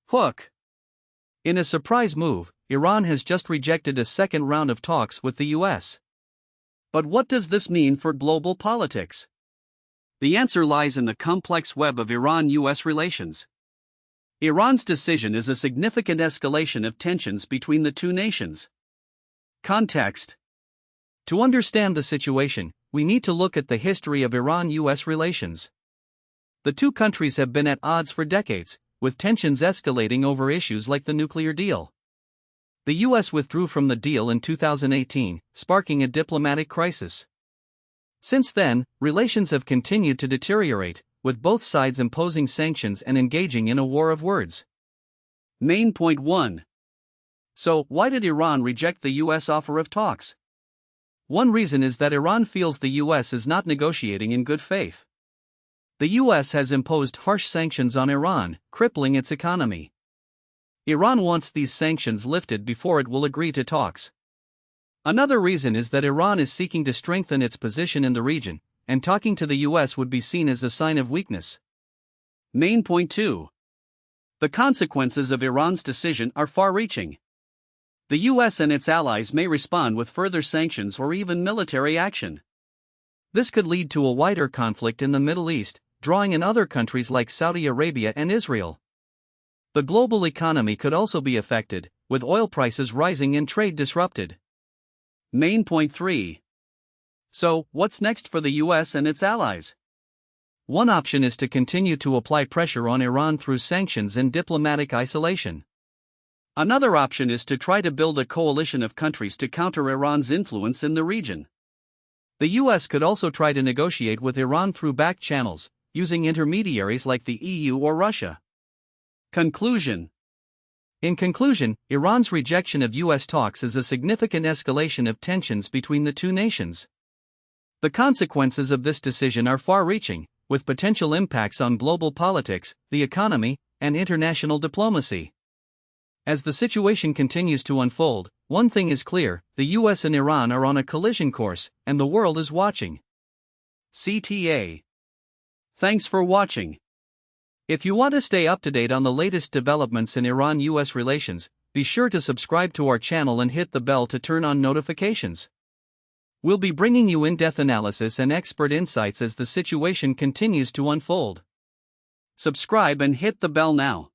Hook. In a surprise move, Iran has just rejected a second round of talks with the US. But what does this mean for global politics? The answer lies in the complex web of Iran-US relations. Iran's decision is a significant escalation of tensions between the two nations. Context. To understand the situation, we need to look at the history of Iran-US relations. The two countries have been at odds for decades, with tensions escalating over issues like the nuclear deal. The US withdrew from the deal in 2018, sparking a diplomatic crisis. Since then, relations have continued to deteriorate, with both sides imposing sanctions and engaging in a war of words. Main point 1. So, why did Iran reject the US offer of talks? One reason is that Iran feels the US is not negotiating in good faith. The US has imposed harsh sanctions on Iran, crippling its economy. Iran wants these sanctions lifted before it will agree to talks. Another reason is that Iran is seeking to strengthen its position in the region, and talking to the US would be seen as a sign of weakness. Main point 2. The consequences of Iran's decision are far-reaching. The US and its allies may respond with further sanctions or even military action. This could lead to a wider conflict in the Middle East, drawing in other countries like Saudi Arabia and Israel. The global economy could also be affected, with oil prices rising and trade disrupted. Main point 3. So, what's next for the US and its allies? One option is to continue to apply pressure on Iran through sanctions and diplomatic isolation. Another option is to try to build a coalition of countries to counter Iran's influence in the region. The US could also try to negotiate with Iran through back channels, using intermediaries like the EU or Russia. Conclusion. In conclusion, Iran's rejection of US talks is a significant escalation of tensions between the two nations. The consequences of this decision are far-reaching, with potential impacts on global politics, the economy, and international diplomacy. As the situation continues to unfold, one thing is clear: the US and Iran are on a collision course, and the world is watching. CTA. Thanks for watching. If you want to stay up to date on the latest developments in Iran-US relations, be sure to subscribe to our channel and hit the bell to turn on notifications. We'll be bringing you in-depth analysis and expert insights as the situation continues to unfold. Subscribe and hit the bell now.